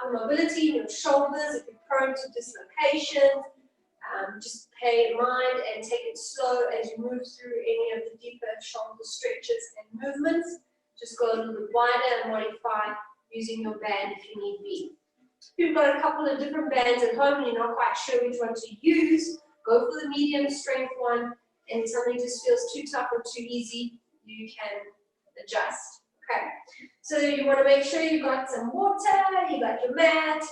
for mobility in your shoulders, if you're prone to dislocations, just pay in mind and take it slow as you move through any of the deeper shoulder stretches and movements. Just go a little bit wider and modify using your band if you need be. If you've got a couple of different bands at home and you're not quite sure which one to use, go for the medium strength one, and if something just feels too tough or too easy, you can adjust. Okay, so you want to make sure you've got some water, you got your mat,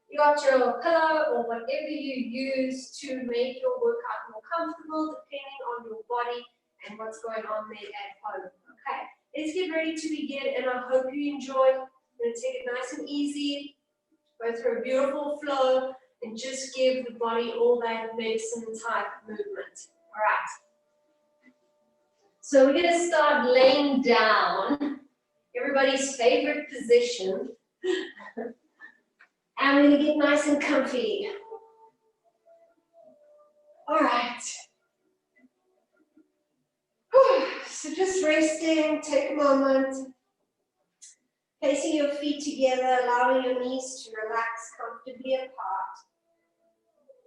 you got your pillow, or whatever you use to make your workout more comfortable depending on your body and what's going on there at home. Okay, let's get ready to begin, and I hope you enjoy. I'm going to take it nice and easy, go through a beautiful flow, and just give the body all that medicine type movement. All right. So we're going to start laying down, everybody's favorite position. And we're going to get nice and comfy. All right. So just resting, take a moment. Placing your feet together, allowing your knees to relax comfortably apart.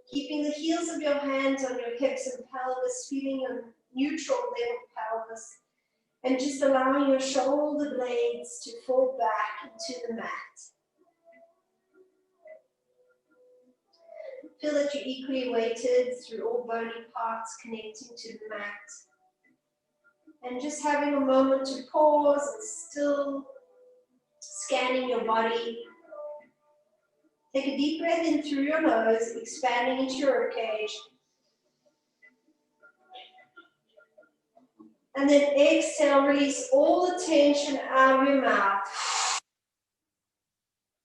Keeping the heels of your hands on your hips and pelvis, feeling a neutral level pelvis. And just allowing your shoulder blades to fall back into the mat. Feel that you're equally weighted through all bony parts connecting to the mat. And just having a moment to pause and still scanning your body. Take a deep breath in through your nose, expanding into your ribcage. And then exhale, release all the tension out of your mouth.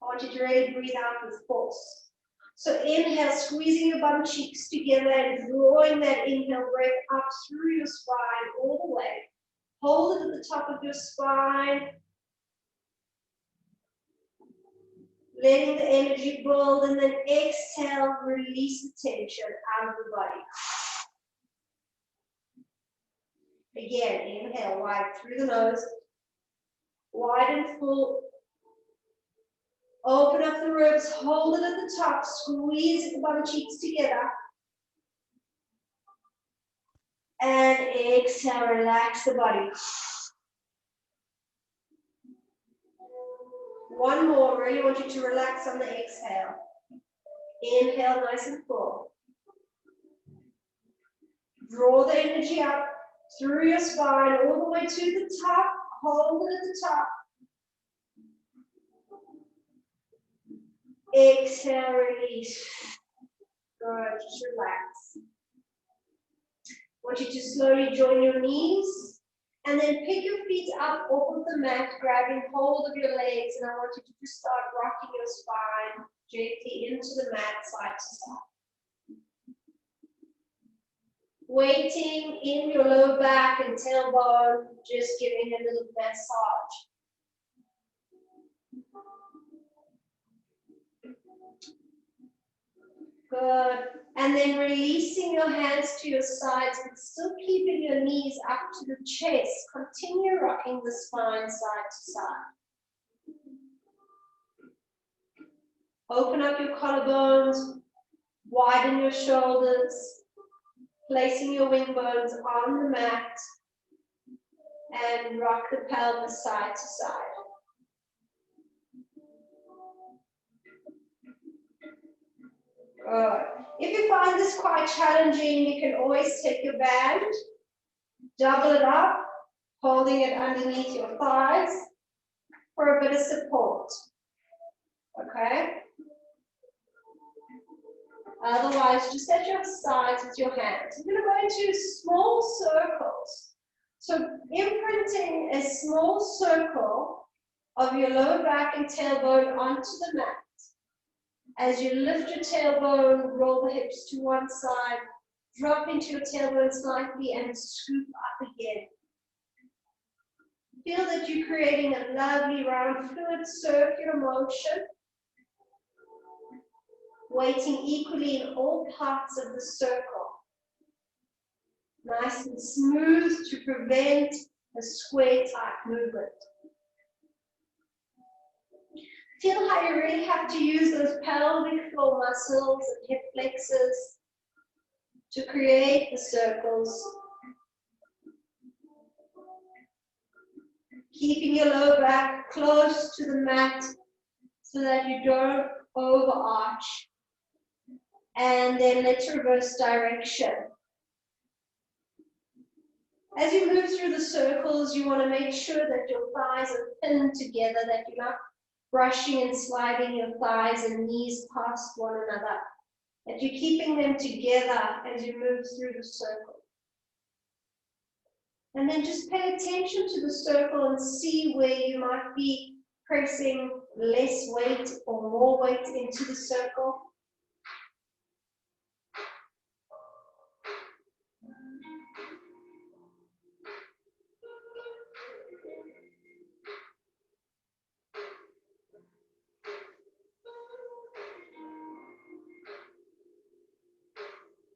I want you to really breathe out with force. So inhale, squeezing your bum cheeks together and drawing that inhale breath up through your spine all the way. Hold it at the top of your spine. Letting the energy build, and then exhale, release the tension out of the body. Again, inhale wide through the nose, wide and full. Open up the ribs, hold it at the top, squeeze the bottom cheeks together. And exhale, relax the body. One more, really want you to relax on the exhale. Inhale, nice and full. Draw the energy up through your spine, all the way to the top. Hold it at the top. Exhale, release. Good, just relax. I want you to slowly join your knees and then pick your feet up off of the mat, grabbing hold of your legs, and I want you to just start rocking your spine gently into the mat, side to side. Waiting in your lower back and tailbone, just giving a little massage. Good. And then releasing your hands to your sides, but still keeping your knees up to the chest. Continue rocking the spine side to side. Open up your collarbones, widen your shoulders, placing your wing bones on the mat, and rock the pelvis side to side. Good. If you find this quite challenging, you can always take your band, double it up, holding it underneath your thighs for a bit of support. Okay? Otherwise, just at your sides with your hands. You're going to go into small circles. So imprinting a small circle of your lower back and tailbone onto the mat. As you lift your tailbone, roll the hips to one side, drop into your tailbone slightly and scoop up again. Feel that you're creating a lovely round fluid circular motion, weighting equally in all parts of the circle. Nice and smooth to prevent a square type movement. Feel how you really have to use those pelvic floor muscles and hip flexors to create the circles. Keeping your lower back close to the mat so that you don't overarch. And then let's reverse direction. As you move through the circles, you want to make sure that your thighs are pinned together, that you're not brushing and sliding your thighs and knees past one another, that you're keeping them together as you move through the circle. And then just pay attention to the circle and see where you might be pressing less weight or more weight into the circle.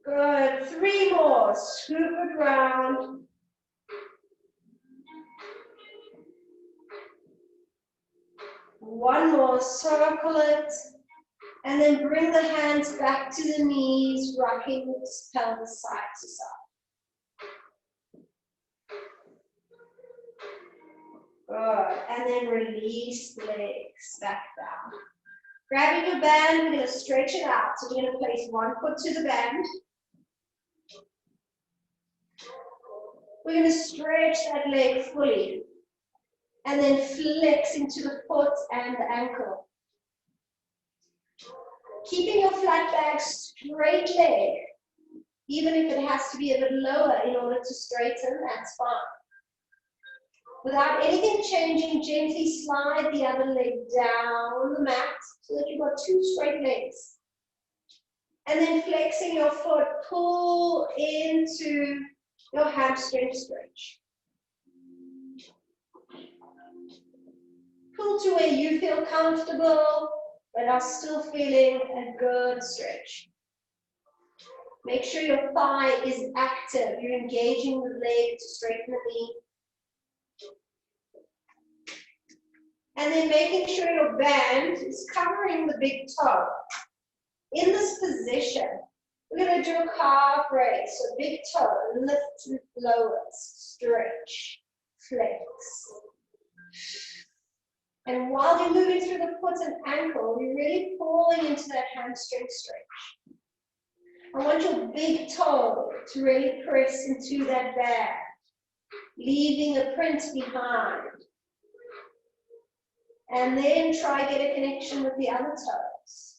Good. 3 more. Scoop it round. One more. Circle it. And then bring the hands back to the knees, rocking the pelvis side to side. Good. And then release the legs back down. Grabbing your band, we're going to stretch it out. So we're going to place one foot to the band. We're going to stretch that leg fully. And then flex into the foot and the ankle. Keeping your flat back, straight leg. Even if it has to be a bit lower in order to straighten, that's fine. Without anything changing, gently slide the other leg down the mat so that you've got 2 straight legs. And then flexing your foot, pull into your hamstring stretch. Pull to where you feel comfortable, but are still feeling a good stretch. Make sure your thigh is active. You're engaging the leg to straighten the knee. And then making sure your band is covering the big toe. In this position, we're going to do a calf raise. So big toe, lift, lower, stretch, flex. And while you're moving through the foot and ankle, you're really pulling into that hamstring stretch. I want your big toe to really press into that band, leaving a print behind. And then try get a connection with the other toes.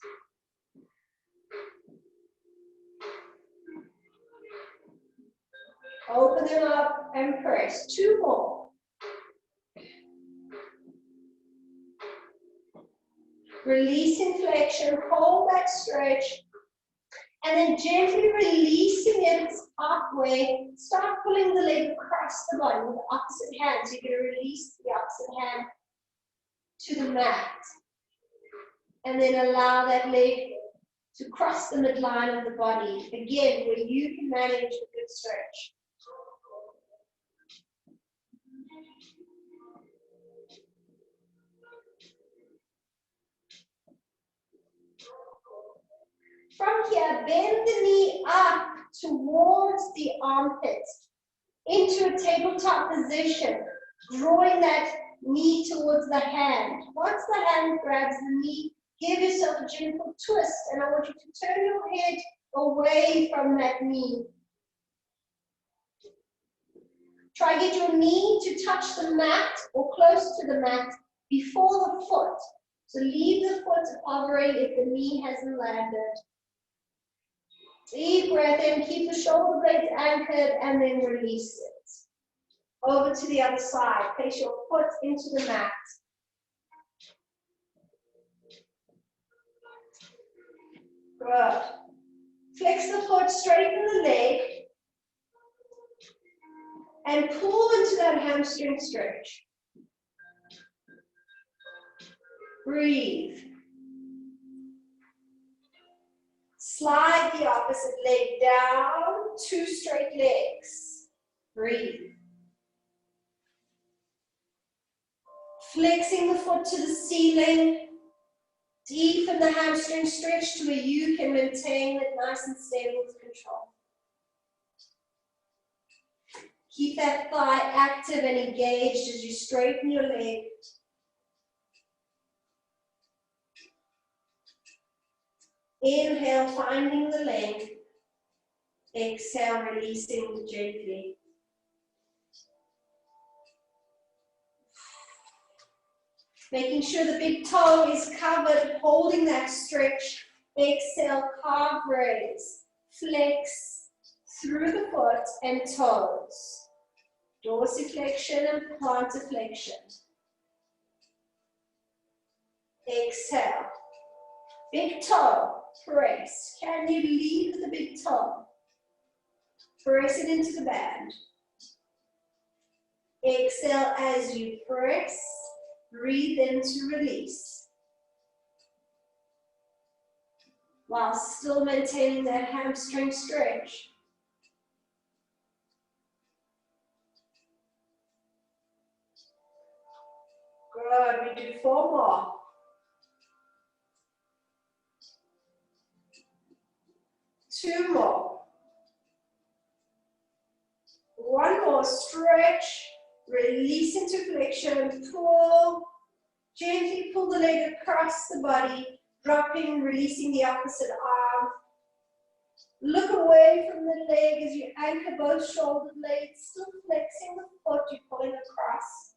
Open them up and press. 2 more. Release in flexion, hold that stretch, and then gently releasing it halfway. Start pulling the leg across the body with the opposite hand. So you're going to release the opposite hand to the mat. And then allow that leg to cross the midline of the body. Again, where you can manage a good stretch. From here, bend the knee up towards the armpits into a tabletop position, drawing that knee towards the hand. Once the hand grabs the knee, give yourself a gentle twist, and I want you to turn your head away from that knee. Try to get your knee to touch the mat or close to the mat before the foot. So leave the foot hovering if the knee hasn't landed. Deep breath in, keep the shoulder blades anchored, and then release it. Over to the other side. Place your foot into the mat. Good. Flex the foot, straighten the leg, and pull into that hamstring stretch. Breathe. Slide the opposite leg down, 2 straight legs. Breathe. Flexing the foot to the ceiling, Deepen the hamstring stretch to where you can maintain it nice and stable with control. Keep that thigh active and engaged as you straighten your leg. Inhale, finding the length. Exhale, releasing gently. Making sure the big toe is covered, holding that stretch. Exhale, calf raise. Flex through the foot and toes. Dorsiflexion and plantarflexion. Exhale. Big toe, press. Can you lead with the big toe? Press it into the band. Exhale as you press. Breathe in to release. While still maintaining that hamstring stretch. Good, we do 4 more. Two more. One more, stretch, release into flexion, pull, gently pull the leg across the body, dropping, releasing the opposite arm. Look away from the leg as you anchor both shoulder blades, still flexing the foot, you're pulling across.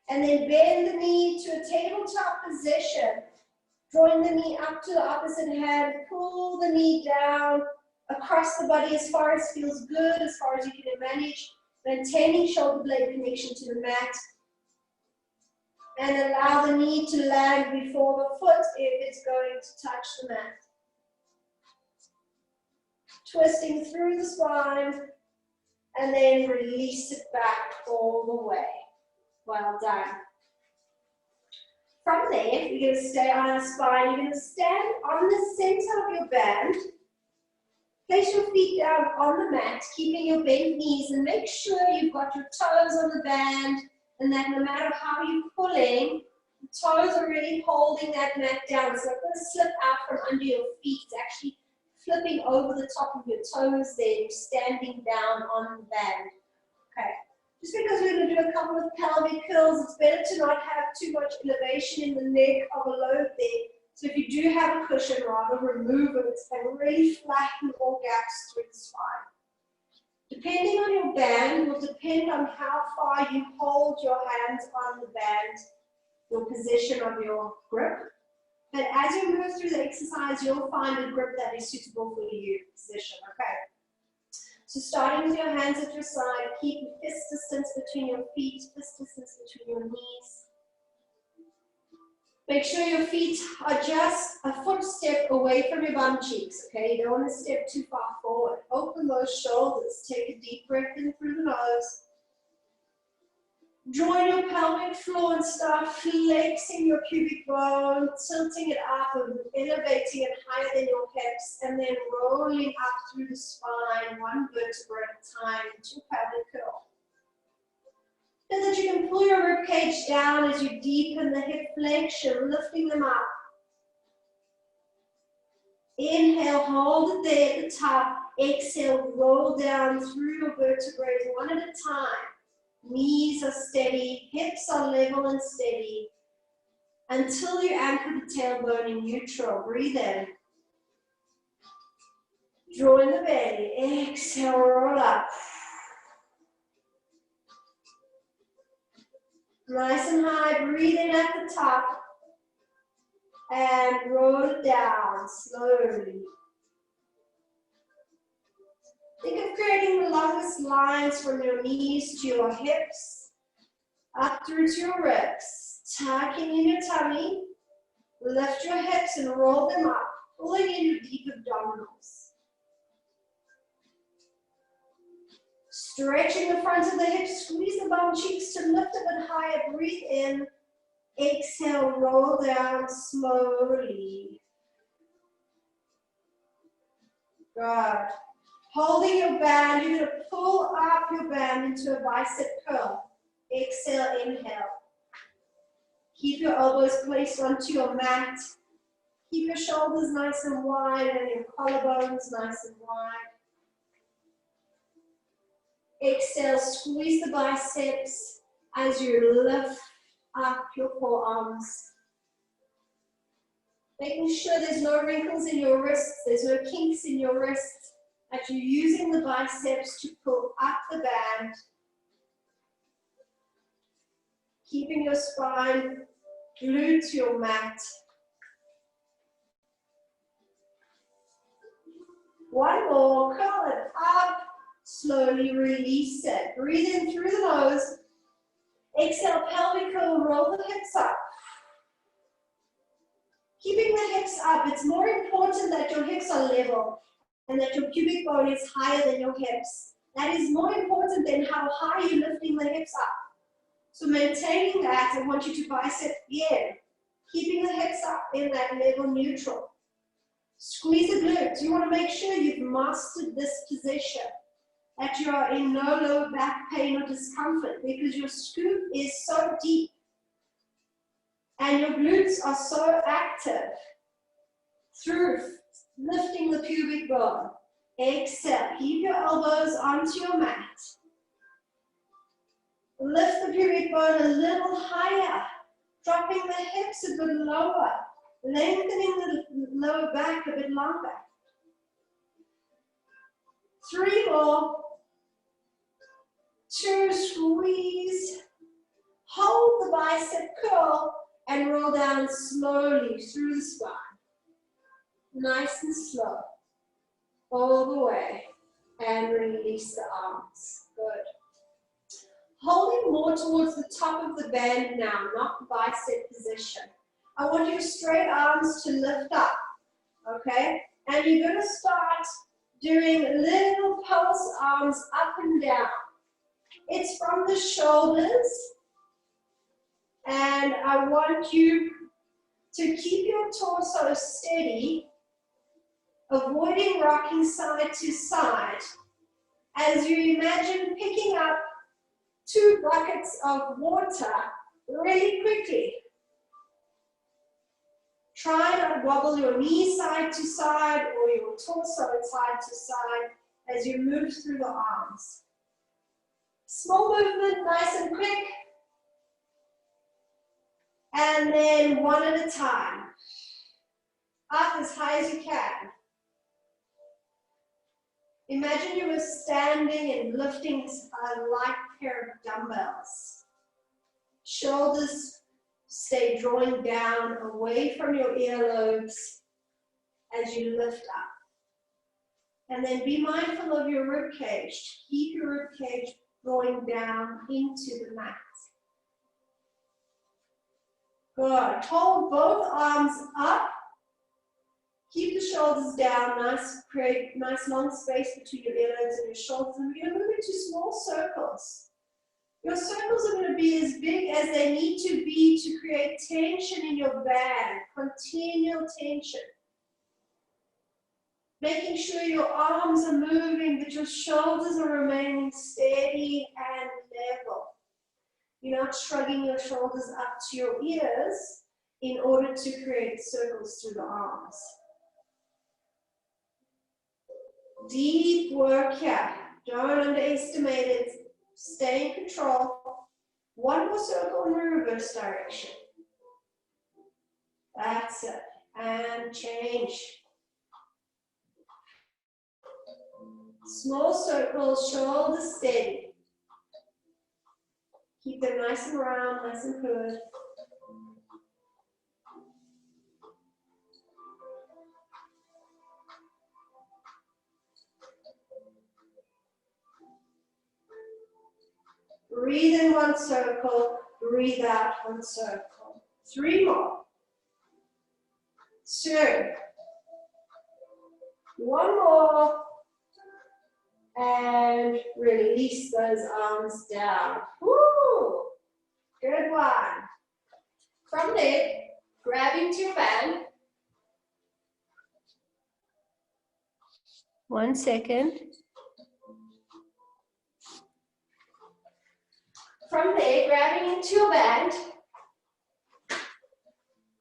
And then bend the knee to a tabletop position. Drawing the knee up to the opposite hand, pull the knee down across the body as far as feels good, as far as you can manage, maintaining shoulder blade connection to the mat. And allow the knee to land before the foot if it's going to touch the mat. Twisting through the spine, and then release it back all the way. Well done. From there, you're going to stay on our spine. You're going to stand on the center of your band. Place your feet down on the mat, keeping your bent knees, and make sure you've got your toes on the band, and that no matter how you're pulling, the toes are really holding that mat down. So it's not going to slip out from under your feet. It's actually flipping over the top of your toes there. You're standing down on the band. Okay. Just because we're going to do a couple of pelvic curls, it's better to not have too much elevation in the neck of a load there. So if you do have a cushion, rather remove it and really flatten all gaps through the spine. Depending on your band will depend on how far you hold your hands on the band, your position of your grip. But as you move through the exercise, you'll find a grip that is suitable for your position, okay? So starting with your hands at your side, keep fist distance between your feet, fist distance between your knees. Make sure your feet are just a footstep away from your bum cheeks, okay? You don't want to step too far forward. Open those shoulders. Take a deep breath in through the nose. Join your pelvic floor and start flexing your pubic bone, tilting it up and elevating it higher than your hips, and then rolling up through the spine, one vertebra at a time, into pelvic curl. So that you can pull your rib cage down as you deepen the hip flexion, lifting them up. Inhale, hold it there at the top. Exhale, roll down through your vertebrae one at a time. Knees are steady, hips are level and steady, until you anchor the tailbone in neutral. Breathe in. Draw in the belly. Exhale, roll up. Nice and high. Breathe in at the top. And roll it down slowly. Think of creating the longest lines from your knees to your hips, up through to your ribs, tucking in your tummy, lift your hips and roll them up, pulling in your deep abdominals. Stretching the front of the hips, squeeze the bum cheeks to lift a bit higher, breathe in, exhale, roll down slowly. Good. Holding your band, you're going to pull up your band into a bicep curl. Exhale, inhale. Keep your elbows placed onto your mat. Keep your shoulders nice and wide and your collarbones nice and wide. Exhale, squeeze the biceps as you lift up your forearms. Making sure there's no wrinkles in your wrists, there's no kinks in your wrists, that you're using the biceps to pull up the band. Keeping your spine glued to your mat. One more, curl it up, slowly release it. Breathe in through the nose. Exhale, pelvic curl, roll the hips up. Keeping the hips up, it's more important that your hips are level and that your pubic bone is higher than your hips. That is more important than how high you're lifting the hips up. So maintaining that, I want you to bicep in. Keeping the hips up in that level neutral. Squeeze the glutes. You want to make sure you've mastered this position, that you are in no low back pain or discomfort, because your scoop is so deep and your glutes are so active through lifting the pubic bone. Exhale. Keep your elbows onto your mat. Lift the pubic bone a little higher, dropping the hips a bit lower, lengthening the lower back a bit longer. 3 more. 2, squeeze. Hold the bicep curl and roll down slowly through the spine. Nice and slow. All the way. And release the arms. Good. Holding more towards the top of the band now, not bicep position. I want your straight arms to lift up, okay? And you're going to start doing little pulse arms up and down. It's from the shoulders, and I want you to keep your torso steady, avoiding rocking side to side, as you imagine picking up 2 buckets of water really quickly. Try not to wobble your knees side to side or your torso side to side as you move through the arms. Small movement, nice and quick. And then one at a time. Up as high as you can. Imagine you were standing and lifting a light pair of dumbbells. Shoulders stay drawing down away from your earlobes as you lift up. And then be mindful of your rib cage. Keep your rib cage drawing down into the mat. Good. Hold both arms up. Keep the shoulders down, create nice long space between your earlobes and your shoulders. And we're going to move into small circles. Your circles are going to be as big as they need to be to create tension in your band, continual tension. Making sure your arms are moving, but your shoulders are remaining steady and level. You're not shrugging your shoulders up to your ears in order to create circles through the arms. Deep work here. Don't underestimate it. Stay in control. One more circle in the reverse direction. That's it. And change. Small circles, shoulders steady. Keep them nice and round, nice and good. Breathe in one circle, breathe out one circle. 3 more. 2. 1 more. And release those arms down. Woo! Good one. From there, grab into your band. 1 second. From there, grabbing into your band,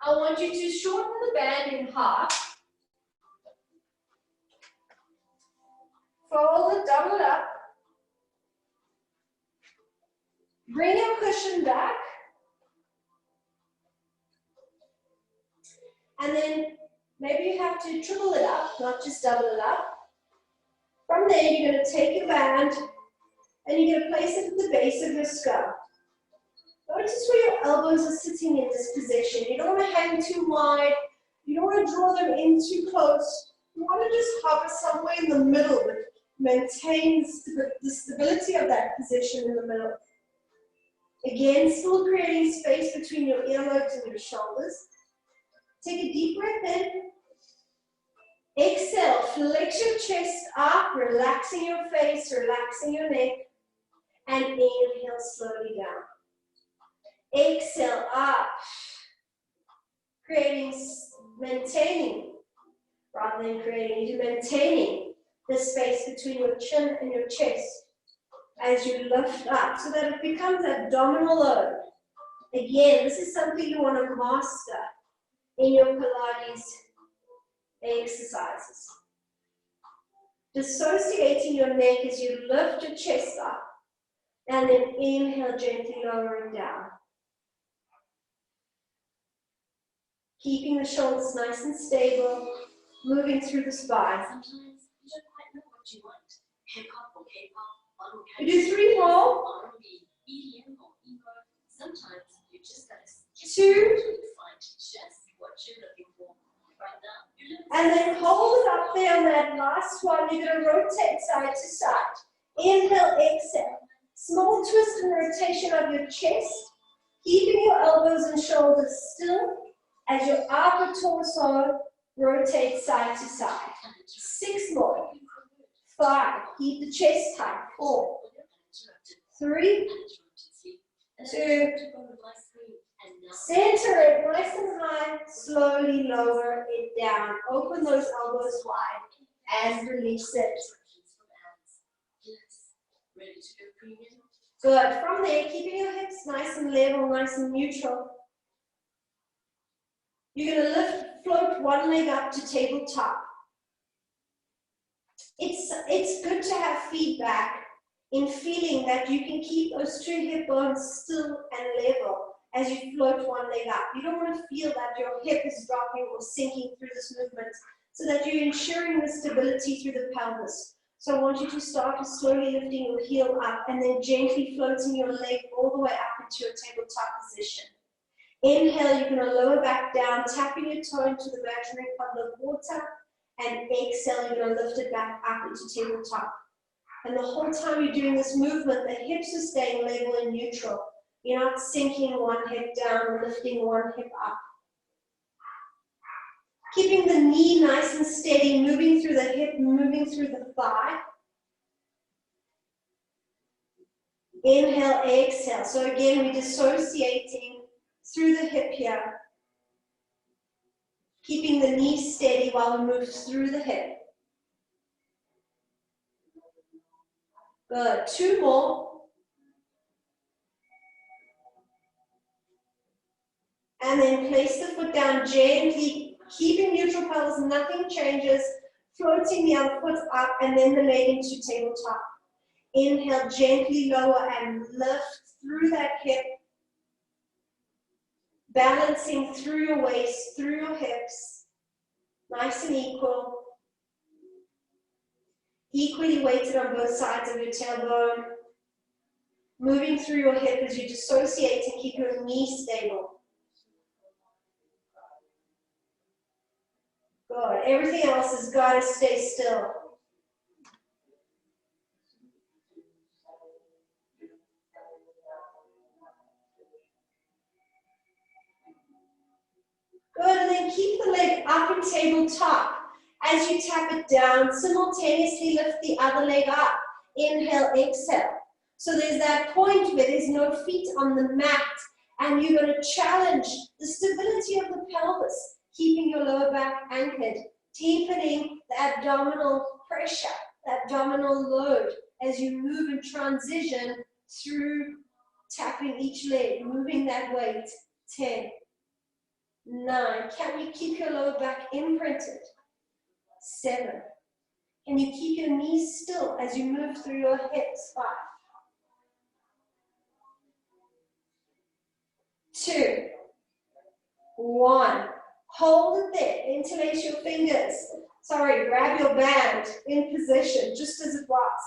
I want you to shorten the band in half. Fold it, double it up. Bring your cushion back. And then maybe you have to triple it up, not just double it up. From there, you're going to take your band and you're going to place it at the base of your skull. Notice where your elbows are sitting in this position. You don't want to hang too wide. You don't want to draw them in too close. You want to just hover somewhere in the middle that maintains the stability of that position in the middle. Again, still creating space between your earlobes and your shoulders. Take a deep breath in. Exhale, flex your chest up, relaxing your face, relaxing your neck, and inhale slowly down. Exhale up, maintaining, rather than creating, you're maintaining the space between your chin and your chest as you lift up so that it becomes abdominal load. Again, this is something you want to master in your Pilates exercises. Dissociating your neck as you lift your chest up and then inhale, gently lowering down. Keeping the shoulders nice and stable, moving through the spine. Sometimes you don't quite know what you want. Hip hop or K-pop, We do 3 more. R&B, EDM or emo. Sometimes you just gotta skip 2, to find just what you're looking for. Right now, and then hold it up there on that last one. You're going to rotate side to side. Inhale, exhale. Small twist and rotation of your chest, keeping your elbows and shoulders still as your upper torso rotates side to side. 6 more. 5. Keep the chest tight. 4, 3, 2. Center it nice and high. Slowly lower it down. Open those elbows wide and release it. Good. From there, keeping your hips nice and level, nice and neutral. You're going to float one leg up to tabletop. It's good to have feedback in feeling that you can keep those 2 hip bones still and level as you float one leg up. You don't want to feel that your hip is dropping or sinking through this movement, so that you're ensuring the stability through the pelvis. So I want you to start with slowly lifting your heel up and then gently floating your leg all the way up into your tabletop position. Inhale, you're going to lower back down, tapping your toe into the imaginary puddle of water, and exhale, you're going to lift it back up into tabletop. And the whole time you're doing this movement, the hips are staying level and neutral. You're not sinking one hip down or lifting one hip up. Keeping the knee nice and steady, moving through the hip, moving through the thigh. Inhale, exhale. So again, we're dissociating through the hip here. Keeping the knee steady while we move through the hip. Good. 2 more. And then place the foot down gently, keeping neutral pelvis, nothing changes, floating the other foot up and then the leg into tabletop. Inhale, gently lower and lift through that hip, balancing through your waist, through your hips, nice and equal. Equally weighted on both sides of your tailbone, moving through your hip as you dissociate and keep your knee stable. Good. Everything else has got to stay still. Good, and then keep the leg up in tabletop. As you tap it down, simultaneously lift the other leg up. Inhale, exhale. So there's that point where there's no feet on the mat, and you're going to challenge the stability of the pelvis, keeping your lower back anchored, deepening the abdominal pressure, the abdominal load as you move and transition through Tapping each leg, moving that weight. 10, 9. Can you keep your lower back imprinted? 7. Can you keep your knees still as you move through your hips? 5, 2, 1. Hold it there. Interlace your fingers. Sorry, grab your band in position, just as it was.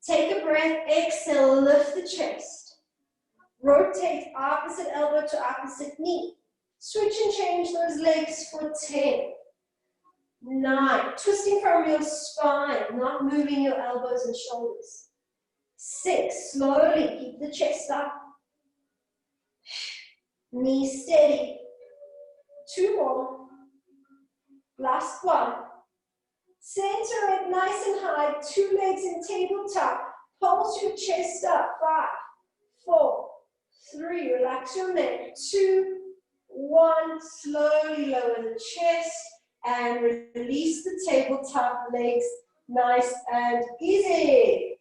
Take a breath. Exhale, lift the chest. Rotate opposite elbow to opposite knee. Switch and change those legs for 10, 9. Twisting from your spine, not moving your elbows and shoulders. 6. Slowly keep the chest up. Knee steady. 2 more. Last 1. Center it nice and high. 2 legs in tabletop. Pulse your chest up. 5, 4, 3. Relax your neck. 2, 1. Slowly lower the chest and release the tabletop. Legs nice and easy.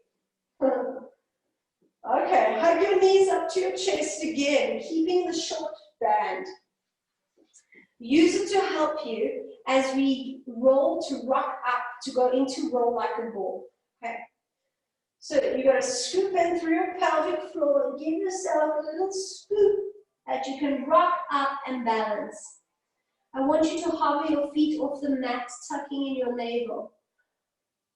Okay, hug your knees up to your chest again, keeping the short band. Use it to help you as we roll to rock up, to go into roll like a ball. Okay. So you're going to scoop in through your pelvic floor and give yourself a little scoop that you can rock up and balance. I want you to hover your feet off the mat, tucking in your navel.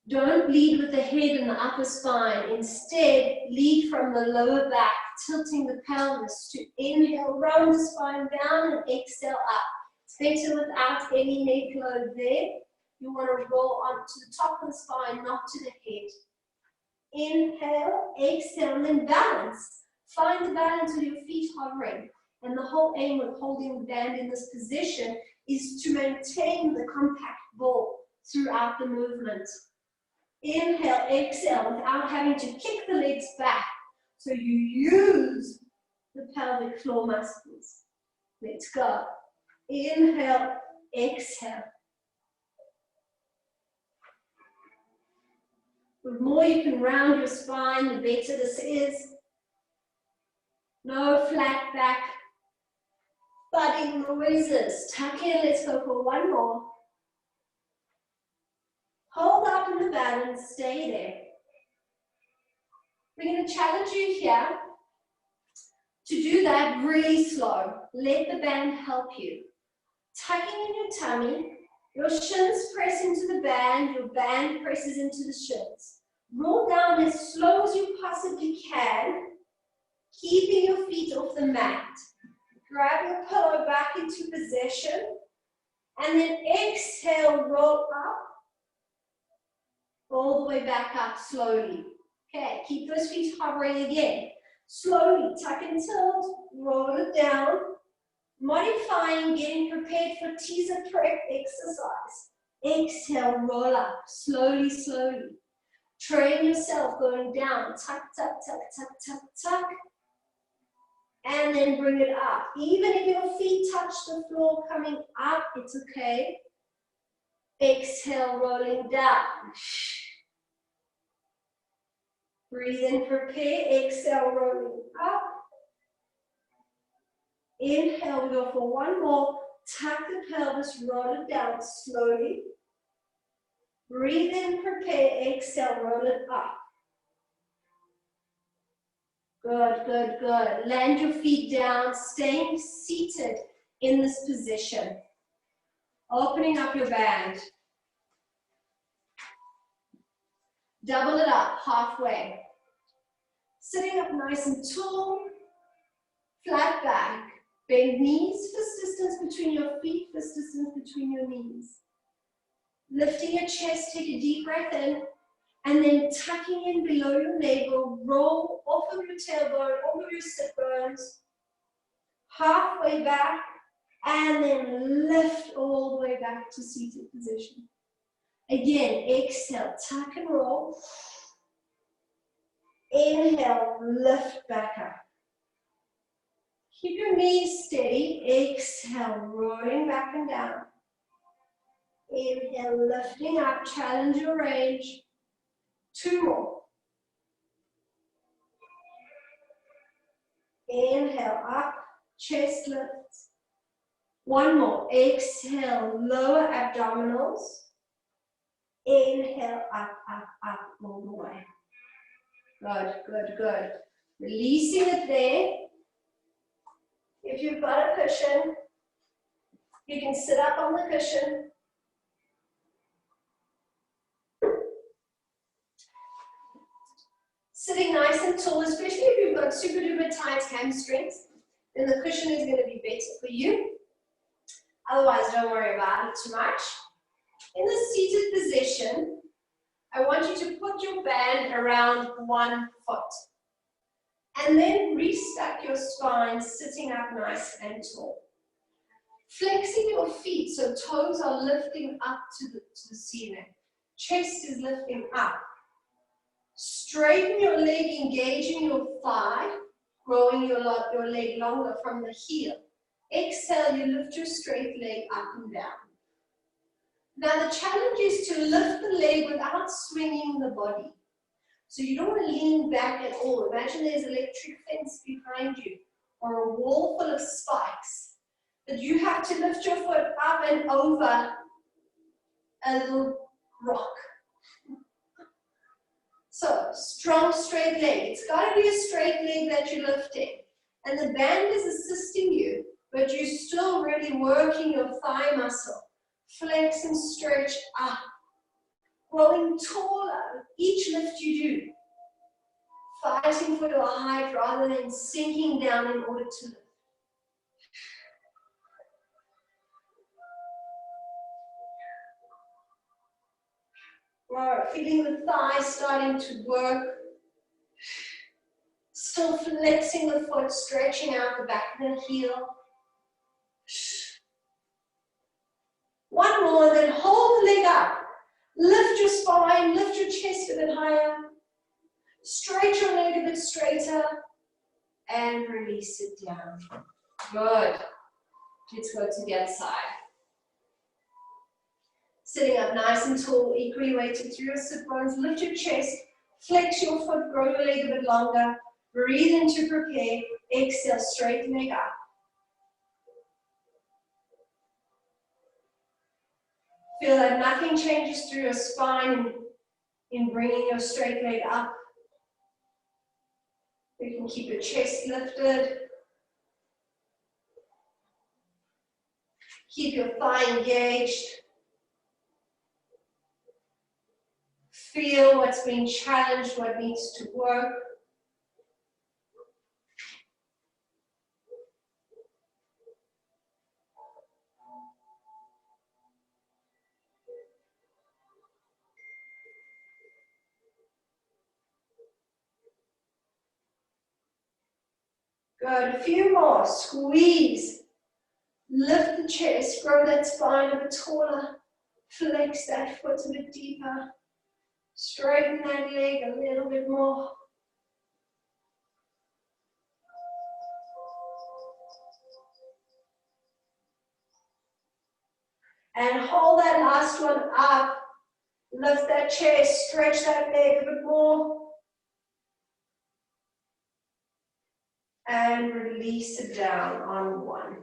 Don't lead with the head and the upper spine. Instead, lead from the lower back, tilting the pelvis to inhale, round the spine down and exhale up. It's better without any neck load there. You want to roll onto the top of the spine, not to the head. Inhale, exhale, and then balance. Find the balance with your feet hovering. And the whole aim of holding the band in this position is to maintain the compact ball throughout the movement. Inhale, exhale, without having to kick the legs back. So you use the pelvic floor muscles. Let's go. Inhale, exhale. The more you can round your spine, the better this is. No flat back, budding noises. Tuck in, let's go for 1 more. Hold up in the balance, stay there. We're going to challenge you here to do that really slow. Let the band help you. Tucking in your tummy, your shins press into the band, your band presses into the shins. Roll down as slow as you possibly can, keeping your feet off the mat. Grab your pillow back into position, and then exhale, roll up, all the way back up slowly. Okay, keep those feet hovering again. Slowly, tuck and tilt, roll it down, modifying, getting prepared for teaser prep exercise. Exhale, roll up, slowly, slowly. Train yourself going down, tuck, tuck, tuck, tuck, tuck, tuck, and then bring it up. Even if your feet touch the floor coming up, it's okay. Exhale, rolling down. Breathe in, prepare. Exhale, rolling up. Inhale, we go for 1 more. Tuck the pelvis, roll it down slowly. Breathe in, prepare. Exhale, roll it up. Good, good, good. Land your feet down, staying seated in this position. Opening up your band. Double it up halfway. Sitting up nice and tall. Flat back. Bend knees, fist distance between your feet, fist distance between your knees. Lifting your chest, take a deep breath in, and then tucking in below your navel, roll off of your tailbone, off of your sit bones, halfway back, and then lift all the way back to seated position. Again, exhale, tuck and roll. Inhale, lift back up. Keep your knees steady. Exhale, rolling back and down. Inhale, lifting up, challenge your range. 2 more. Inhale, up, chest lifts. One more. Exhale, lower abdominals. Inhale, up, up, up, all the way. Good, good, good. Releasing it there. If you've got a cushion, you can sit up on the cushion. Sitting nice and tall, especially if you've got super duper tight hamstrings, then the cushion is going to be better for you. Otherwise, don't worry about it too much. In the seated position, I want you to put your band around one foot. And then restack your spine, sitting up nice and tall. Flexing your feet so toes are lifting up to the ceiling. Chest is lifting up. Straighten your leg, engaging your thigh, growing your leg longer from the heel. Exhale, you lift your straight leg up and down. Now the challenge is to lift the leg without swinging the body. So you don't want to lean back at all. Imagine there's an electric fence behind you or a wall full of spikes. But you have to lift your foot up and over a little rock. So, strong straight leg. It's got to be a straight leg that you're lifting. And the band is assisting you, but you're still really working your thigh muscle. Flex and stretch up. Growing taller each lift you do. Fighting for your height rather than sinking down in order to lift. Right, feeling the thigh starting to work. Still flexing the foot, stretching out the back of the heel. One more, then hold the leg up. Lift your spine, lift your chest a bit higher. Stretch your leg a bit straighter. And release it down. Good. Let's go to the other side. Sitting up nice and tall, equally weighted through your sit bones. Lift your chest, flex your foot, grow your leg a bit longer. Breathe in to prepare. Exhale, straight leg up. Feel that nothing changes through your spine in bringing your straight leg up. You can keep your chest lifted. Keep your thigh engaged. Feel what's being challenged, what needs to work. Good, a few more. Squeeze. Lift the chest, grow that spine a bit taller. Flex that foot a bit deeper. Straighten that leg a little bit more. And hold that last one up. Lift that chest, stretch that leg a bit more. And release it down on one.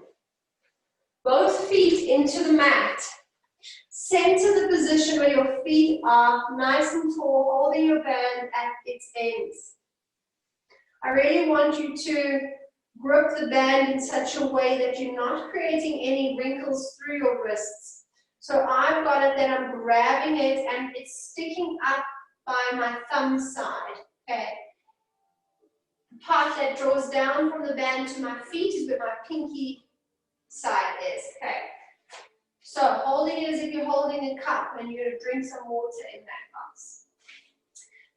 Both feet into the mat. Center the position where your feet are nice and tall, holding your band at its ends. I really want you to grip the band in such a way that you're not creating any wrinkles through your wrists. So I've got it that I'm grabbing it and it's sticking up by my thumb side. Okay. The part that draws down from the band to my feet is where my pinky side is. Okay. So holding it as if you're holding a cup and you're going to drink some water in that glass.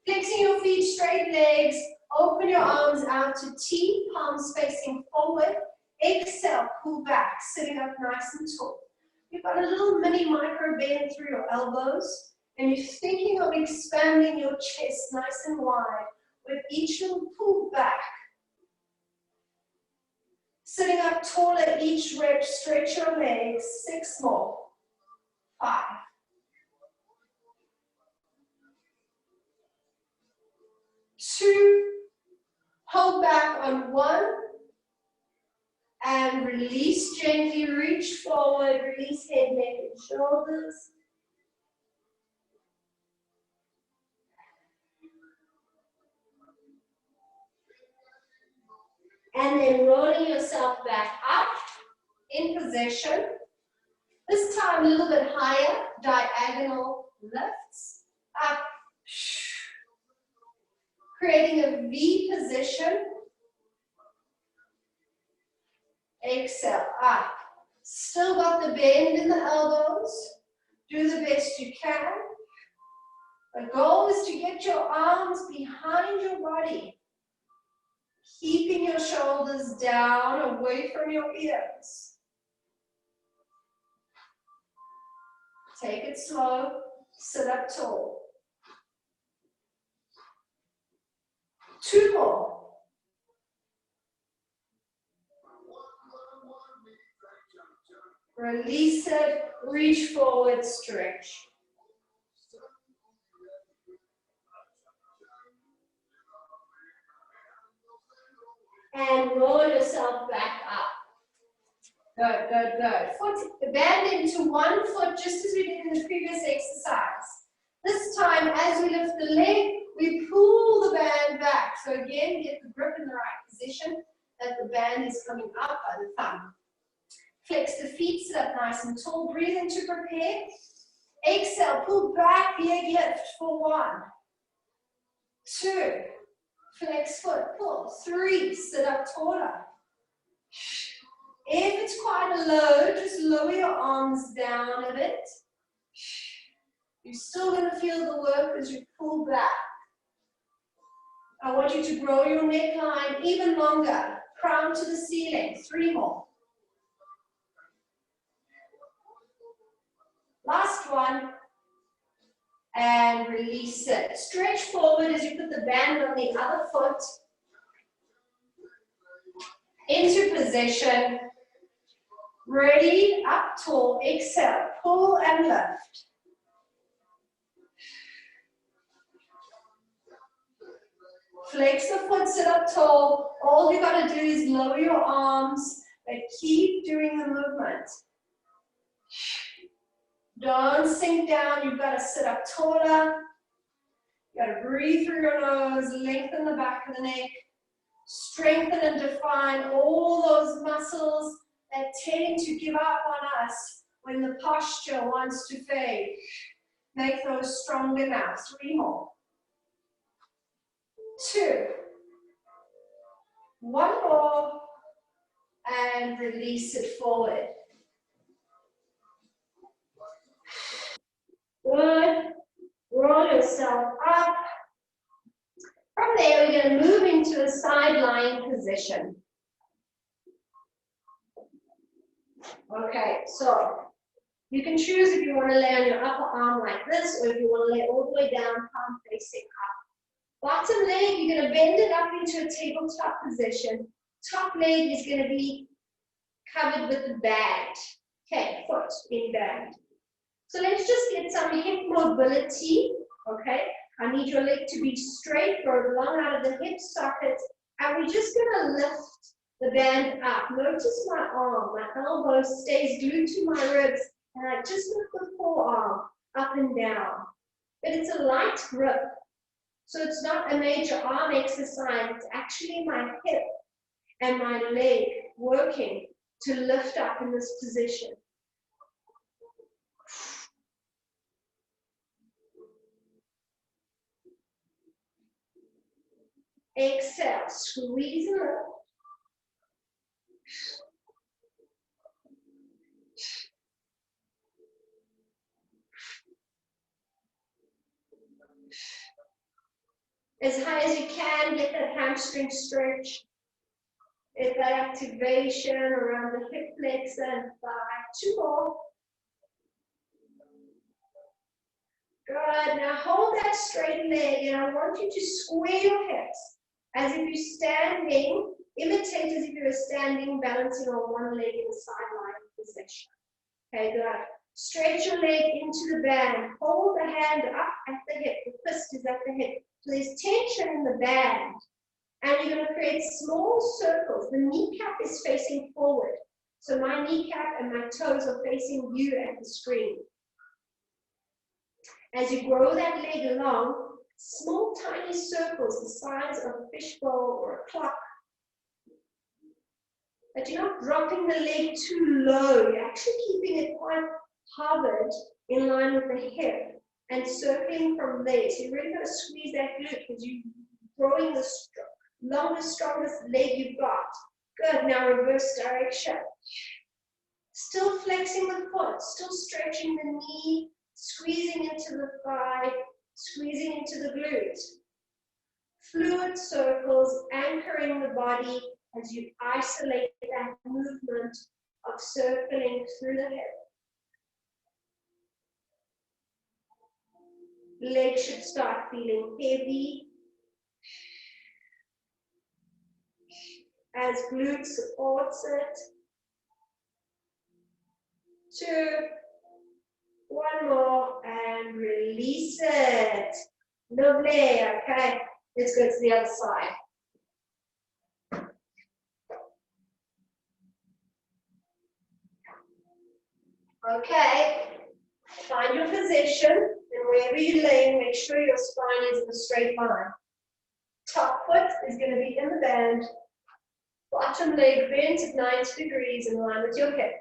Flexing your feet, straight legs, open your arms out to T, palms facing forward. Exhale, pull back, sitting up nice and tall. You've got a little mini micro bend through your elbows and you're thinking of expanding your chest nice and wide with each little pull back. Sitting up taller each rep, stretch your legs. 6 more. 5. 2. Hold back on 1. And release gently, reach forward, release head, neck, and shoulders. And then rolling yourself back up in position. This time a little bit higher, diagonal lifts, up, creating a V position. Exhale, up. Still got the bend in the elbows. Do the best you can. The goal is to get your arms behind your body, keeping your shoulders down, away from your ears. Take it slow, sit up tall. 2 more. Release it, reach forward, stretch. And roll yourself back up. Good, good, good. Foot, bend into one foot just as we did in the previous exercise. This time, as we lift the leg, we pull the band back. So again, get the grip in the right position, that the band is coming up by the thumb. Flex the feet, sit up nice and tall. Breathe in to prepare. Exhale, pull back, leg lift for 1, 2, flex foot, pull. 3, sit up taller. If it's quite a load, just lower your arms down a bit. You're still going to feel the work as you pull back. I want you to grow your neckline even longer. Crown to the ceiling. 3 more. Last one. And release it. Stretch forward as you put the band on the other foot. Into position. Ready, up tall, exhale, pull and lift. Flex the foot, sit up tall. All you got to do is lower your arms, but keep doing the movement. Don't sink down, you've got to sit up taller. You got to breathe through your nose, lengthen the back of the neck, strengthen and define all those muscles that tend to give up on us when the posture wants to fade. Make those stronger now. 3 more. 2. 1 more. And release it forward. Good. Roll yourself up. From there, we're going to move into a side lying position. Okay, so you can choose if you want to lay on your upper arm like this, or if you want to lay all the way down, palm facing up. Bottom leg, you're going to bend it up into a tabletop position. Top leg is going to be covered with the band. Okay, foot in band. So let's just get some hip mobility. Okay, I need your leg to be straight, go long out of the hip socket, and we're just going to lift the band up. Notice my arm, my elbow stays glued to my ribs, and I just lift the forearm up and down. But it's a light grip, so it's not a major arm exercise. It's actually my hip and my leg working to lift up in this position. Exhale, squeeze and lift. As high as you can, get that hamstring stretch. Get that activation around the hip flexor and thigh. 2 more. Good. Now hold that straight leg, and I want you to square your hips as if you're standing. Imitate as if you were standing, balancing on one leg in the side-lying position. Okay, good. Stretch your leg into the band. Hold the hand up at the hip. The fist is at the hip. So there's tension in the band. And you're going to create small circles. The kneecap is facing forward. So my kneecap and my toes are facing you at the screen. As you grow that leg along, small tiny circles the size of a fishbowl or a clock. But you're not dropping the leg too low. You're actually keeping it quite hovered in line with the hip and circling from there. So you're really going to squeeze that glute because you're growing the longest, strongest leg you've got. Good. Now reverse direction. Still flexing the foot, still stretching the knee, squeezing into the thigh, squeezing into the glute. Fluid circles anchoring the body as you isolate that movement of circling through the hip. Legs should start feeling heavy as glute supports it. 2, 1 more, and release it. Lovely, okay. Let's go to the other side. Okay, find your position, and wherever you're laying, make sure your spine is in a straight line. Top foot is going to be in the band, bottom leg bent at 90 degrees in line with your hip.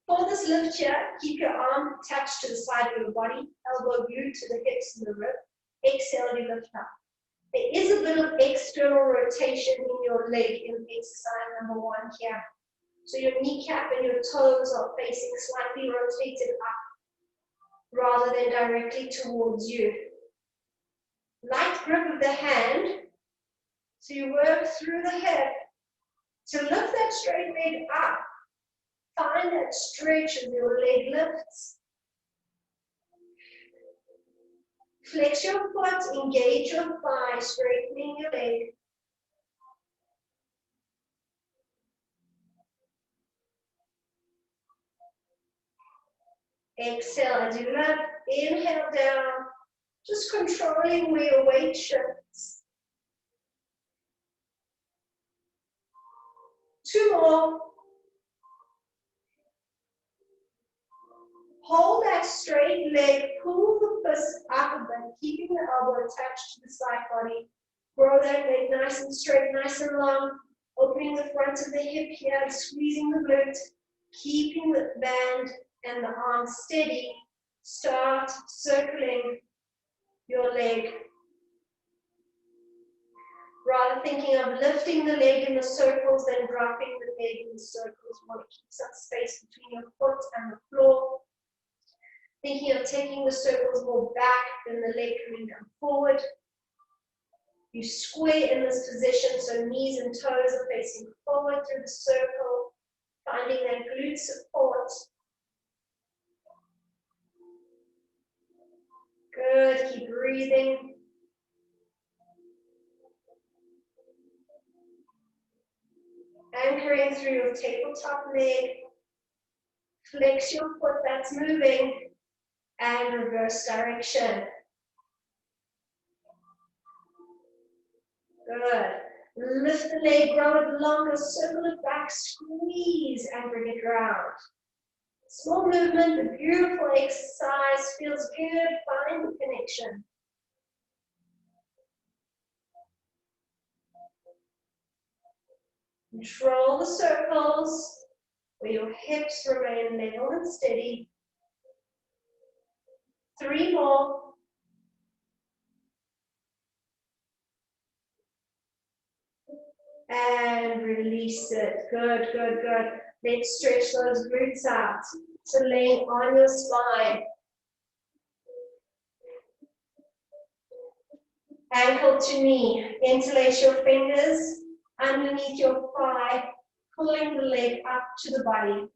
For this lift here, keep your arm attached to the side of your body, elbow glued to the hips and the rib. Exhale, you lift up. There is a bit of external rotation in your leg in exercise number 1 here. So your kneecap and your toes are facing slightly rotated up rather than directly towards you. Light grip of the hand, so you work through the hip to lift that straight leg up. Find that stretch as your leg lifts. Flex your foot, engage your thigh, straightening your leg. Exhale as you lift, inhale down, just controlling where your weight shifts. 2 more. Hold that straight leg, pull the fist up a bit, keeping the elbow attached to the side body. Grow that leg nice and straight, nice and long, opening the front of the hip here, squeezing the glute, keeping the band and the arm steady. Start circling your leg. Rather thinking of lifting the leg in the circles than dropping the leg in the circles. You want to keep some space between your foot and the floor. Thinking of taking the circles more back than the leg coming down forward. You square in this position, so knees and toes are facing forward through the circle, finding that glute support. Good, keep breathing. Anchoring through your tabletop leg. Flex your foot that's moving. And reverse direction. Good. Lift the leg, grow it longer, circle it back, squeeze, and bring it round. Small movement, a beautiful exercise, feels good, find the connection. Control the circles, where your hips remain level and steady. 3 more. And release it. Good, good, good. Let's stretch those glutes out. So laying on your spine. Ankle to knee. Interlace your fingers underneath your thigh, pulling the leg up to the body.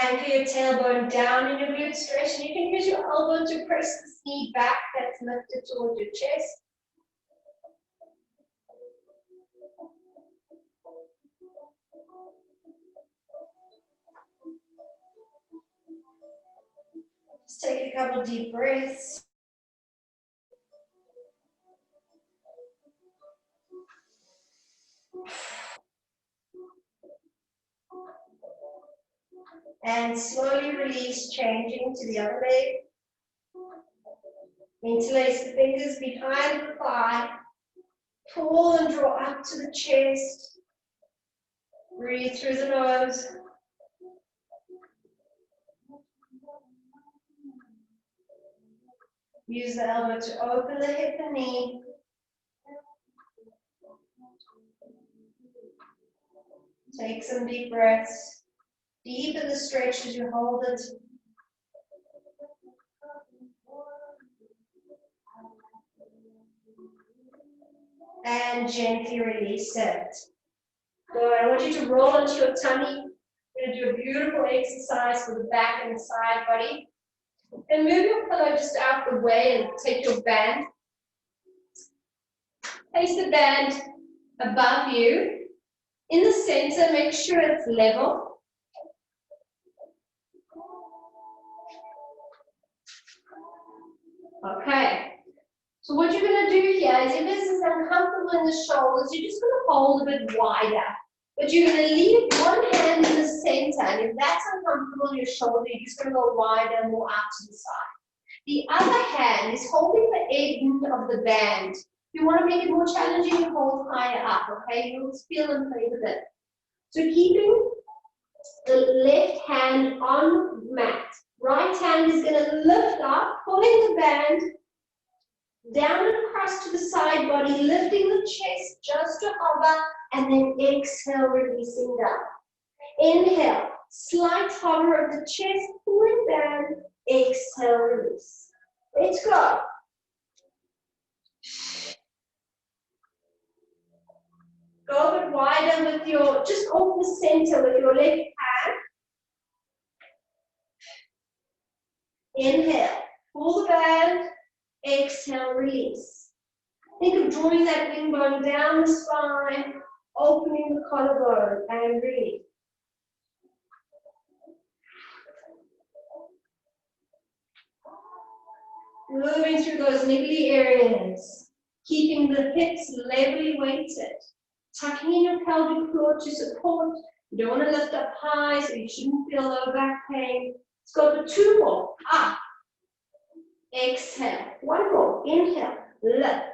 Anchor your tailbone down in your glute stretch, and you can use your elbow to press this knee back that's lifted towards your chest. Just take a couple deep breaths. And slowly release, changing to the other leg. Interlace the fingers behind the thigh. Pull and draw up to the chest. Breathe through the nose. Use the elbow to open the hip and knee. Take some deep breaths. Deepen the stretch as you hold it. And gently release it. Good. I want you to roll onto your tummy. We're going to do a beautiful exercise for the back and the side body. And move your pillow just out the way and take your band. Place the band above you. In the center, make sure it's level. Okay. So what you're going to do here is if this is uncomfortable in the shoulders, you're just going to hold a bit wider. But you're going to leave one hand in the center, and if that's uncomfortable in your shoulder, you're just going to go wider, more out to the side. The other hand is holding the end of the band. If you want to make it more challenging, you hold higher up, okay? You'll feel and play with it. So keeping the left hand on the mat. Right hand is going to lift up, pulling the band down and across to the side body, lifting the chest just to hover, and then exhale, releasing down. Inhale, slight hover of the chest, pulling down, exhale, release. Let's go. Go a bit wider with your, just off the center with your left hand. Inhale, pull the band, exhale, release. Think of drawing that wing bone down the spine, opening the collarbone, and release. Moving through those niggly areas, keeping the hips levelly weighted, tucking in your pelvic floor to support. You don't want to lift up high, so you shouldn't feel low back pain. Let's go for two more. Up. Exhale. One more. Inhale. Lift.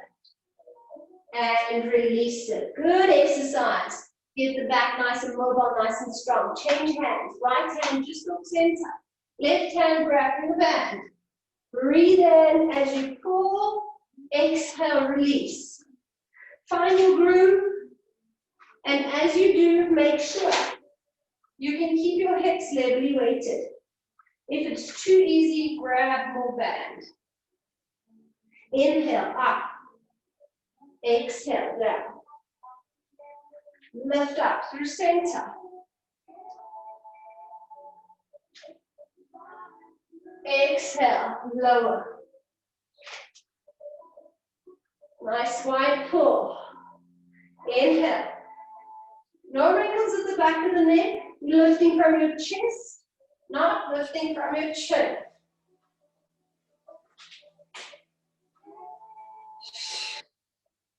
And release it. Good exercise. Get the back nice and mobile, nice and strong. Change hands. Right hand just look center. Left hand grabbing the band. Breathe in as you pull. Exhale, release. Find your groove. And as you do, make sure you can keep your hips levelly weighted. If it's too easy, grab more band. Inhale, up. Exhale, down. Lift up through center. Exhale, lower. Nice wide pull. Inhale. No wrinkles at the back of the neck. You're lifting from your chest, not lifting from your chin.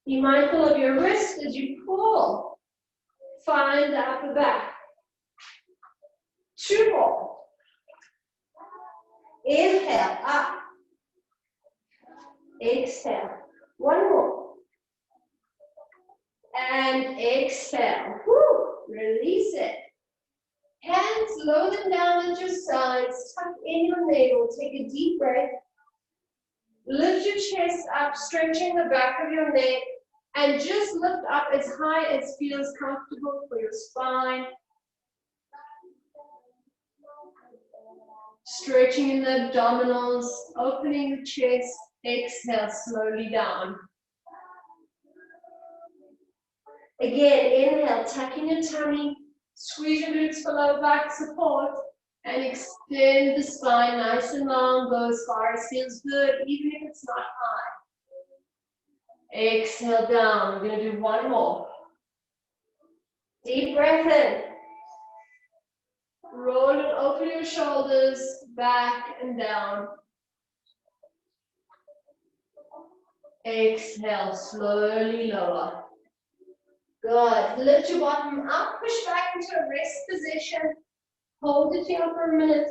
Be mindful of your wrist as you pull. Find the upper back. Two more. Inhale, up. Exhale. One more. And exhale. Woo. Release it. Hands, lower them down at your sides. Tuck in your navel. Take a deep breath. Lift your chest up, stretching the back of your neck. And just lift up as high as feels comfortable for your spine. Stretching in the abdominals, opening the chest. Exhale slowly down. Again, inhale, tucking your tummy, squeeze your glutes for low back support, and extend the spine nice and long, go as far as feels good, even if it's not high. Exhale down, we're gonna do one more. Deep breath in. Roll and open your shoulders, back and down. Exhale, slowly lower. Good. Lift your bottom up, push back into a rest position. Hold it here for a minute.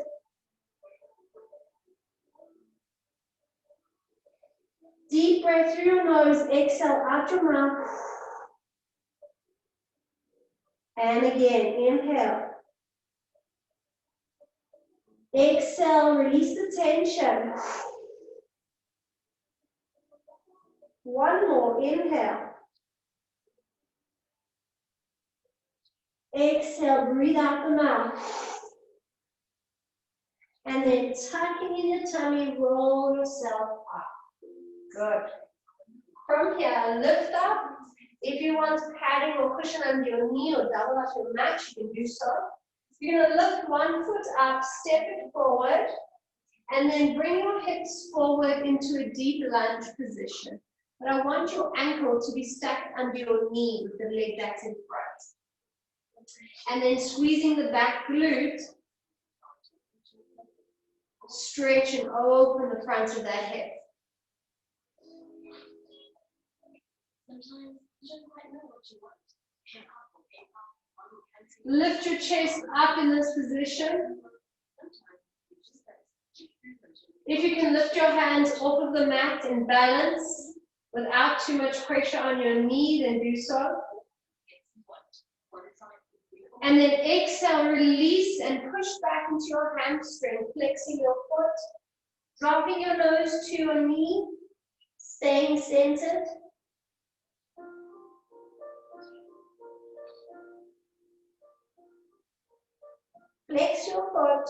Deep breath through your nose, exhale out your mouth. And again, inhale. Exhale, release the tension. One more, inhale. Exhale, breathe out the mouth. And then tucking in your tummy, roll yourself up. Good. From here, lift up. If you want padding or cushion under your knee or double up your mat, you can do so. You're going to lift one foot up, step it forward, and then bring your hips forward into a deep lunge position. But I want your ankle to be stuck under your knee with the leg that's in front. And then squeezing the back glute, stretch and open the front of that hip. Sometimes you don't quite know what you want. Lift your chest up in this position. If you can lift your hands off of the mat in balance without too much pressure on your knee, then do so. And then exhale, release and push back into your hamstring, flexing your foot, dropping your nose to your knee, staying centered. Flex your foot.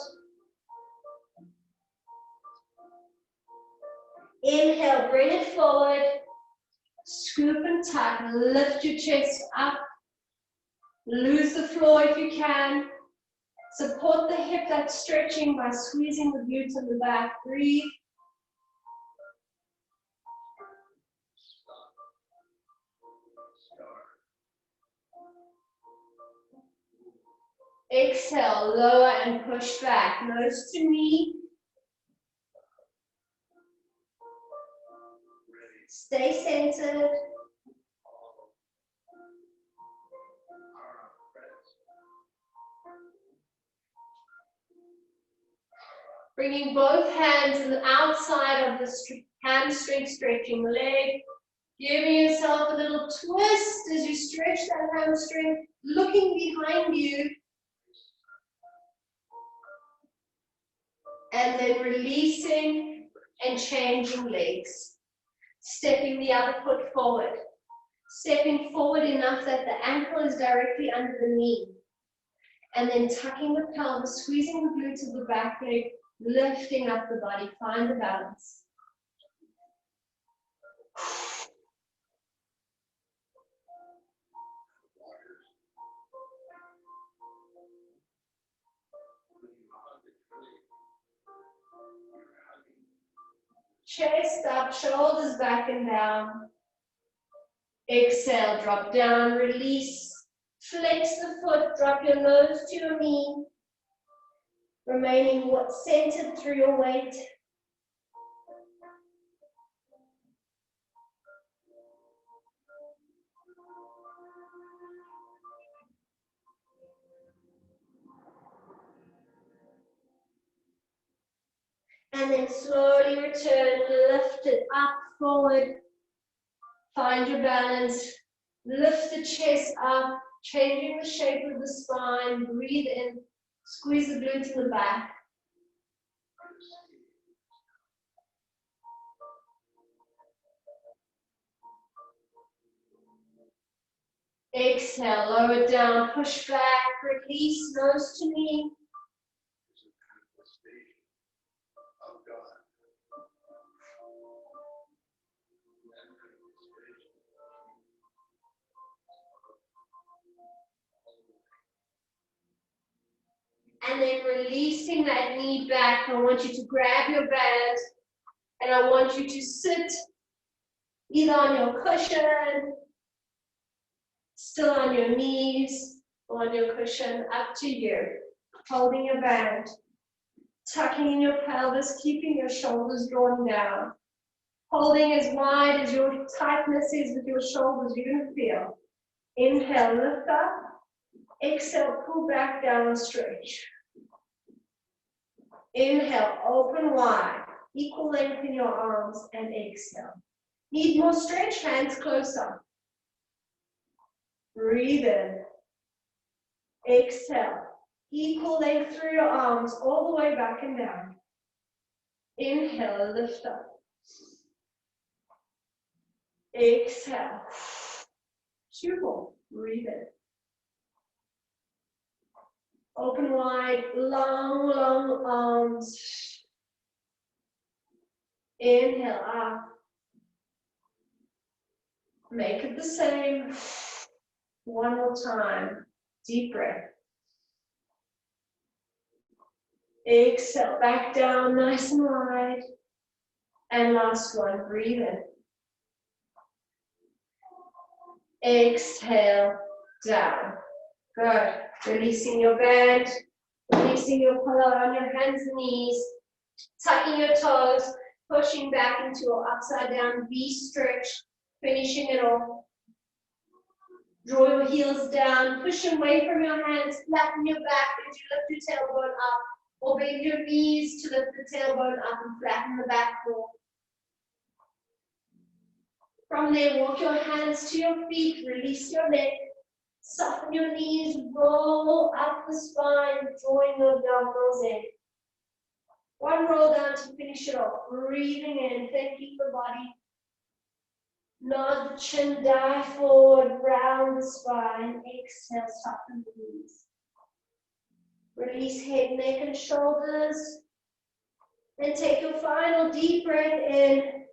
Inhale, bring it forward. Scoop and tuck. Lift your chest up. Lose the floor if you can. Support the hip that's stretching by squeezing the glutes in the back. Breathe. Exhale, lower and push back. Nose to knee. Stay centered. Bringing both hands to the outside of the hamstring, stretching the leg. Giving yourself a little twist as you stretch that hamstring, looking behind you. And then releasing and changing legs. Stepping the other foot forward. Stepping forward enough that the ankle is directly under the knee. And then tucking the pelvis, squeezing the glutes of the back leg, lifting up the body. Find the balance. Chest up, shoulders back and down. Exhale, drop down, release. Flex the foot, drop your nose to your knee. Remaining centered through your weight. And then slowly return, lift it up, forward. Find your balance. Lift the chest up, changing the shape of the spine. Breathe in, squeeze the glutes in the back. Exhale, lower it down, push back, release, nose to knee. And then releasing that knee back, I want you to grab your band and I want you to sit either on your cushion, still on your knees, or on your cushion, up to you. Holding your band, tucking in your pelvis, keeping your shoulders drawn down. Holding as wide as your tightness is with your shoulders, you're going to feel. Inhale, lift up. Exhale, pull back down, stretch. Inhale, open wide. Equal length in your arms and exhale. Need more stretch? Hands closer. Breathe in. Exhale. Equal length through your arms all the way back and down. Inhale, lift up. Exhale. 2 more. Breathe in. Open wide, long, long arms. Inhale up. Make it the same. 1 more time. Deep breath. Exhale, back down, nice and wide. And last one, breathe in. Exhale, down. Good. Releasing your band, releasing your pillow on your hands and knees, tucking your toes, pushing back into your upside down V stretch, finishing it off. Draw your heels down, push away from your hands, flatten your back as you lift your tailbone up, or bend your knees to lift the tailbone up and flatten the back more. From there, walk your hands to your feet, release your neck, soften your knees, roll up the spine, drawing your dumbbells in. 1 roll down to finish it off. Breathing in, thanking the body. Nod the chin, dive forward, round the spine. Exhale, soften the knees. Release head, neck, and shoulders. And take your final deep breath in.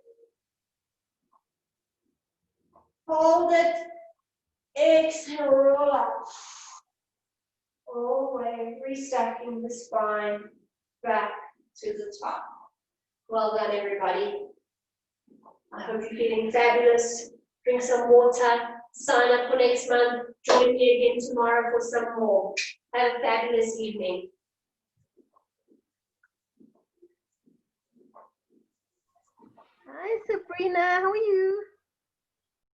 Hold it. Exhale, roll up. All the way, restacking the spine back to the top. Well done, everybody. I hope you're feeling fabulous. Drink some water. Sign up for next month. Join me again tomorrow for some more. Have a fabulous evening. Hi, Sabrina. How are you?